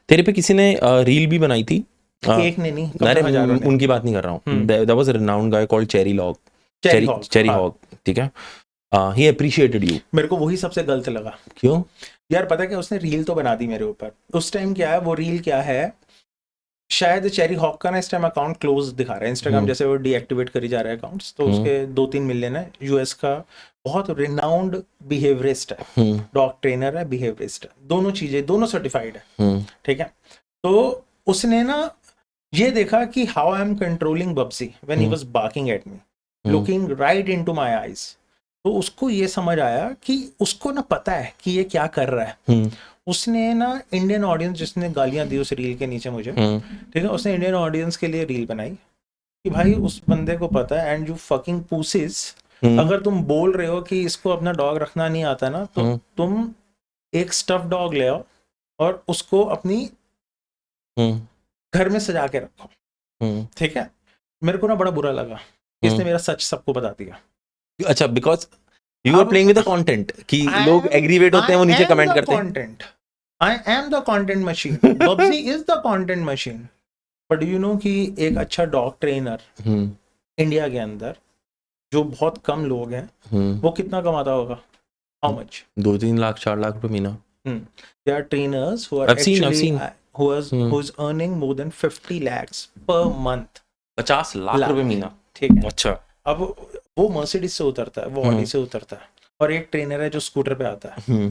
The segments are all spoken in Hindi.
तेरे पे किसी ने रील भी बनाई थी, एक ने नहीं, अरे हजारों ने। उनकी बात नहीं कर रहा हूँ, there was a renowned guy called Cherry Hog, ठीक है, ही अप्रिशिएटेड यू। मेरे को वही सबसे गलत लगा। क्यों यार पता है क्या, उसने रील तो बना दी मेरे ऊपर। उस टाइम क्या है वो रील क्या है, शायद चेरी हॉक का ना इस टाइम अकाउंट क्लोज दिखा रहा है इंस्टाग्राम, जैसे वो डीएक्टिवेट करी जा रहा है अकाउंट्स, तो उसके 2-3 मिलियन है। यूएस का बहुत रिनाउंड बिहेवियरिस्ट है, डॉग ट्रेनर है, बिहेवियरिस्ट है, दोनों चीजें, दोनों सर्टिफाइड है, ठीक है। तो उसने ना ये देखा कि how I am controlling Bubsy when he was barking at me, looking right into my eyes. तो उसको ये समझ आया कि उसको ना पता है कि ये क्या कर रहा है। उसने ना इंडियन ऑडियंस, जिसने गालियां दी उस रील के नीचे मुझे, ठीक है, उसने इंडियन ऑडियंस के लिए रील बनाई कि भाई उस बंदे को पता है, एंड यू फकिंग पूसिस, अगर तुम बोल रहे हो कि इसको अपना डॉग रखना नहीं आता ना, तो तुम एक स्टफ डॉग ले आओ और उसको अपनी घर में सजा के रखो, ठीक है। मेरे को ना बड़ा बुरा लगा, इसने मेरा सच सबको बता दिया। अच्छा, because you are playing with the content कि लोग एग्रीवेट होते हैं, वो नीचे कमेंट करते हैं। Content, I am the content machine, Bubsy is the content machine. But you know कि एक अच्छा डॉग ट्रेनर इंडिया के अंदर, जो बहुत कम लोग हैं, वो कितना कमाता होगा? How much? 2-3 लाख 4 लाख रुपए महीना। There are trainers who are I've seen. who's earning more than 50 lakhs per month. 50 lakh रुपए महीना, ठीक है। अच्छा। अब वो मर्सिडीज से उतरता है, वो ऑडी से उतरता है, और एक ट्रेनर है जो स्कूटर पे आता है।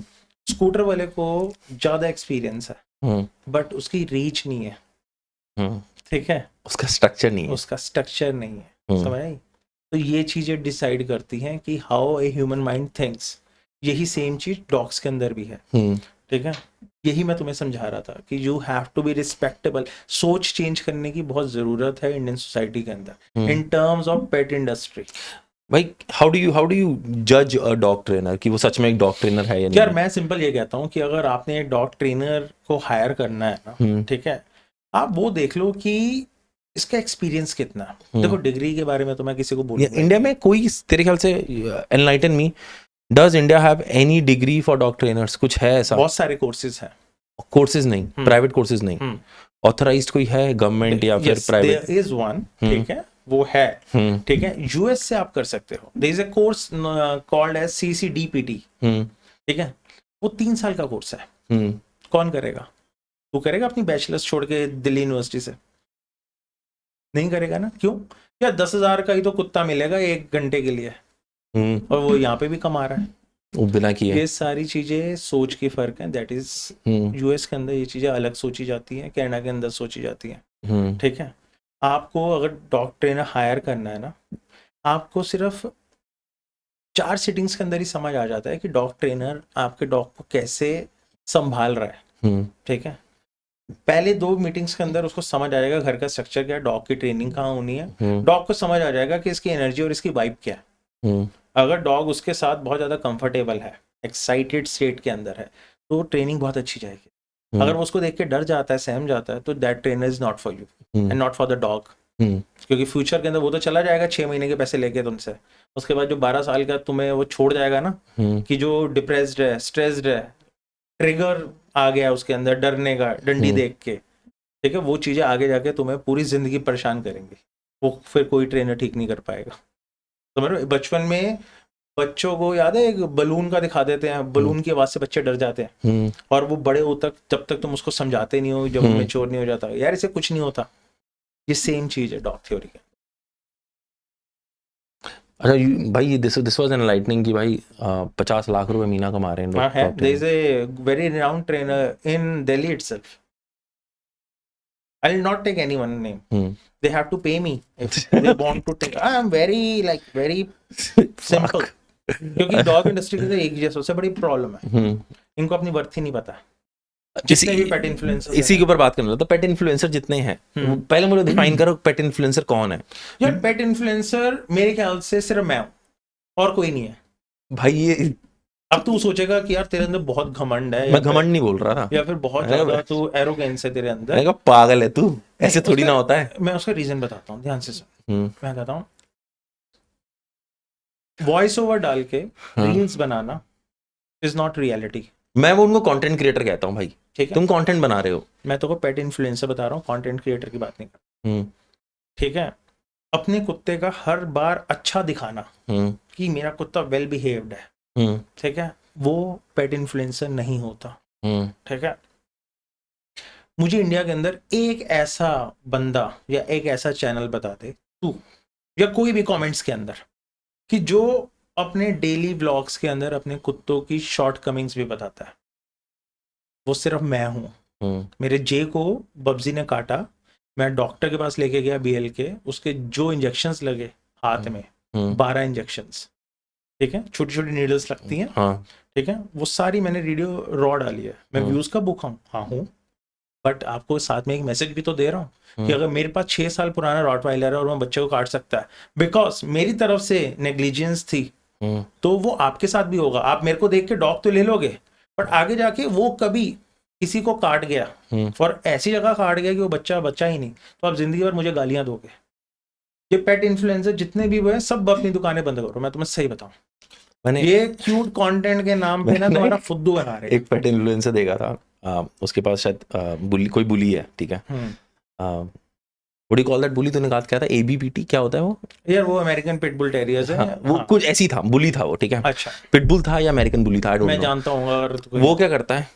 स्कूटर वाले को ज्यादा एक्सपीरियंस है, बट उसकी रीच नहीं है, ठीक है, उसका स्ट्रक्चर नहीं है, समझ आई? तो ये चीजें डिसाइड करती हैं कि how a human mind thinks. यही सेम चीज डॉग्स के अंदर भी है, ठीक है। यही मैं तुम्हें समझा रहा था कि you have to be respectable. सोच चेंज करने की बहुत जरूरत है इंडियन सोसाइटी के अंदर in terms of pet industry. भाई हाउ डू यू जज अ डॉग ट्रेनर कि वो सच में एक डॉग ट्रेनर है या नहीं? यार मैं सिंपल ये कहता हूँ कि अगर आपने एक डॉग ट्रेनर को हायर करना है ना, ठीक है, आप वो देख लो कि इसका एक्सपीरियंस कितना। देखो डिग्री के बारे में तो मैं किसी को बोलूंगा। इंडिया में कोई तेरे ख्याल से, enlighten me, does India have any degree for dog trainers? कुछ है ऐसा? बहुत सारे कोर्सेज हैं। कोर्सेज नहीं, प्राइवेट कोर्सेज नहीं, ऑथराइज्ड कोई है गवर्नमेंट या फिर प्राइवेट? देयर इज वन, ठीक है, वो है, ठीक है। यूएस से आप कर सकते हो, there is a course called as CCDPT, ठीक है। वो 3 साल का कोर्स है। कौन करेगा? तू करेगा अपनी बैचलर्स छोड़ के दिल्ली यूनिवर्सिटी से? नहीं करेगा ना। क्यों? यार 10,000 का ही तो कुत्ता मिलेगा 1 घंटे के लिए, और वो यहाँ पे भी कमा रहा है, वो बिना किए। ये सारी चीजें सोच की फर्क है। दैट इज यूएस के अंदर ये चीजें अलग सोची जाती हैं, कनाडा के अंदर सोची जाती हैं, ठीक है। आपको अगर डॉग ट्रेनर हायर करना है ना, आपको सिर्फ 4 सिटिंग्स के अंदर ही समझ आ जाता है कि डॉग ट्रेनर आपके डॉग को कैसे संभाल रहा है, ठीक है। पहले 2 मीटिंग्स के अंदर उसको समझ आ जाएगा घर का स्ट्रक्चर क्या है, डॉग की ट्रेनिंग कहाँ होनी है, डॉग को समझ आ जाएगा कि इसकी एनर्जी और इसकी वाइब क्या है। अगर डॉग उसके साथ बहुत ज्यादा कंफर्टेबल है, एक्साइटेड स्टेट के अंदर है, तो ट्रेनिंग बहुत अच्छी जाएगी। अगर वो उसको देख के डर जाता है, सहम जाता है, तो that trainer is not for you and not for the dog. क्योंकि फ्यूचर के अंदर वो तो चला जाएगा 6 महीने के पैसे लेके तुमसे, उसके बाद जो 12 साल का तुम्हें वो छोड़ जाएगा ना, कि जो डिप्रेस्ड है, स्ट्रेस्ड है, ट्रिगर आ गया उसके अंदर डरने का, डंडी देख के, ठीक है, वो चीजें आगे जाके तुम्हें पूरी जिंदगी परेशान करेंगी। वो फिर कोई ट्रेनर ठीक नहीं कर पाएगा। तो मेरे बचपन में बच्चों को याद है, एक बलून का दिखा देते हैं, बलून की आवाज से बच्चे डर जाते हैं, और वो बड़े हो तक, जब तक तुम उसको समझाते नहीं हो, जब वो मैच्योर नहीं हो जाता, यार इसे कुछ नहीं होता। ये सेम चीज है डॉग थ्योरी के। अच्छा भाई, दिस वाज एनलाइटनिंग कि भाई 50 लाख रुपए महीना कमा रहे हैं लोग। There is a very renowned trainer in Delhi itself. I will not take anyone's name. They have to pay me if they want to take. I am very simple. क्योंकि डॉग इंडस्ट्री के अंदर एक जैसा सबसे बड़ी प्रॉब्लम है, इनको अपनी वर्थ ही नहीं पता। जितने भी पेट इन्फ्लुएंसर, इसी के ऊपर बात करना था। तो पेट इन्फ्लुएंसर जितने हैं, पहले मुझे डिफाइन करो पेट इन्फ्लुएंसर कौन है? यार पेट इन्फ्लुएंसर मेरे ख्याल से सिर्फ मैं हूं और कोई नहीं है भाई। ये अब तू सोचेगा कि यार तेरे अंदर बहुत घमंड है, मैं घमंड नहीं बोल रहा था, या फिर बहुत ज्यादा तू एरोगेंस है तेरे अंदर। मैंने कहा पागल है तू, ऐसे थोड़ी ना होता है। मैं उसका रीजन बताता हूँ, ध्यान से सुन। मैं बताता हूँ, वॉइस ओवर डाल के reels banana is not reality. मैं वो उनको कंटेंट क्रिएटर कहता हूँ भाई। ठीक है, तुम कंटेंट बना रहे हो, मैं तो को पेट इन्फ्लुएंसर बता रहा हूँ, कंटेंट क्रिएटर की बात नहीं कर। हम्म, ठीक है, अपने कुत्ते का हर बार अच्छा दिखाना कि मेरा कुत्ता वेल बिहेव्ड है, ठीक है, वो पेट इन्फ्लुएंसर नहीं होता। ठीक है, मुझे इंडिया के अंदर एक ऐसा बंदा या एक ऐसा चैनल बता दे तू या कोई भी कमेंट्स के अंदर कि जो अपने डेली व्लॉग्स के अंदर अपने कुत्तों की शॉर्ट कमिंग्स भी बताता है। वो सिर्फ मैं हूँ। मेरे जे को बब्जी ने काटा, मैं डॉक्टर के पास लेके गया BL के, उसके जो इंजेक्शंस लगे हाथ में 12 इंजेक्शंस, ठीक है, छोटी छोटी नीडल्स लगती हैं, हाँ, ठीक है, वो सारी मैंने वीडियो रॉ डाली है। मैं व्यूज का भूखा हूँ, हाँ हूँ, बट आपको साथ में एक मैसेज भी तो दे रहा हूँ कि अगर मेरे पास 6 साल पुराना रॉटवाइलर है और मैं बच्चे को काट सकता है बिकॉज मेरी तरफ से नेग्लिजेंस थी, तो वो आपके साथ भी होगा। आप मेरे को देख के डॉग तो ले लोगे, बट आगे जाके वो कभी किसी को काट गया और ऐसी जगह काट गया कि वो बच्चा बच्चा ही नहीं, तो आप जिंदगी भर मुझे गालियां दोगे। ये पेट इन्फ्लुएंसर जितने भी वो है सब अपनी दुकानें बंद करो, मैं तुम्हें सही बताऊं, मैंने ये क्यूट कंटेंट के नाम पे ना तुम्हारा फुद्दू बना रहे हैं। एक पेट इन्फ्लुएंसर देखा था, उसके पास शायद कोई बुली है, ठीक है, व्हाट डू कॉल दैट बुली, तूने क्या था, ABPT क्या होता है वो यार वो अमेरिकन पिटबुल टेरियर्स है। हाँ, वो कुछ ऐसी था, बुली था वो, ठीक है, अच्छा, पिटबुल था या अमेरिकन बुली था, आई डोंट मैं नो। जानता हूँ अगर वो क्या करता है,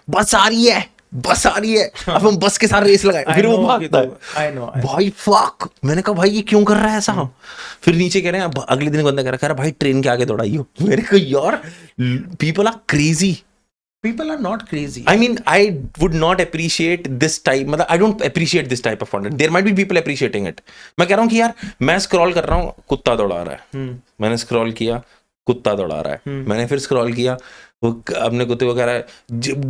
बस आ रही है, बस आ रही है, अब हम बस के साथ रेस लगाए, फिर वो भागता है। आई नो भाई फक, मैंने कहा भाई ये क्यों कर रहा है ऐसा। फिर नीचे कह रहे हैं, अगले दिन बंदा कह रहा है भाई ट्रेन के आगे दौड़ाइयो। मेरे को यार people are crazy, people are not crazy. I mean, I would not appreciate this type, मतलब I don't appreciate this type of content. There might be people appreciating it. मैं कह रहा हूँ कि यार मैं स्क्रॉल कर रहा हूँ, कुत्ता दौड़ा रहा है, मैंने स्क्रॉल किया, कुत्ता दौड़ा रहा है, मैंने फिर स्क्रॉल किया, वो अपने कुत्ते को कह रहा है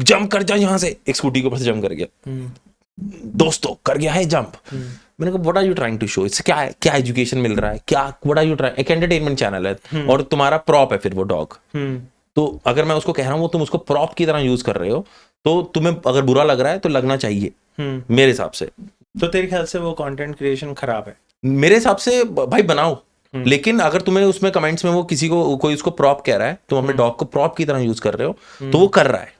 जंप कर जा यहाँ से, एक स्कूटी के ऊपर से जंप कर गया, दोस्तों कर गया है जंप। मैंने कहा what are you trying to show, इससे क्या है, क्या एजुकेशन मिल रहा है, क्या व्हाट आर यू ट्राइंग, एक एंटरटेनमेंट चैनल है और तुम्हारा प्रॉप है फिर वो डॉग। तो अगर मैं उसको कह रहा हूँ वो तुम उसको प्रॉप की तरह यूज कर रहे हो, तो तुम्हें अगर बुरा लग रहा है तो लगना चाहिए मेरे हिसाब से। तो तेरे ख्याल से वो कंटेंट क्रिएशन खराब है? मेरे हिसाब से भाई बनाओ, लेकिन अगर तुम्हें उसमें कमेंट्स में वो किसी को कोई उसको प्रॉप कह रहा है, तुम अपने डॉग को प्रॉप की तरह यूज कर रहे हो, तो वो कर रहा है,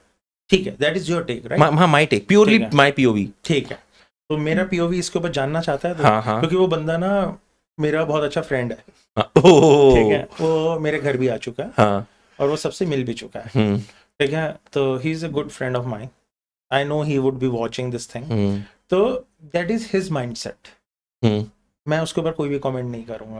ठीक है, that is your take, right? हाँ, my take, purely my POV। ठीक है, तो मेरा POV इसके ऊपर जानना चाहता है तो? हाँ। क्योंकि वो बंदा ना मेरा बहुत अच्छा फ्रेंड है, ठीक है, वो मेरे घर भी आ चुका है, हाँ, और वो सबसे मिल भी चुका है, ठीक है, तो he is a good friend of mine, I know he would be watching this thing, तो दैट इज हिज माइंडसेट, मैं उसके ऊपर कोई भी कमेंट नहीं करूंगा।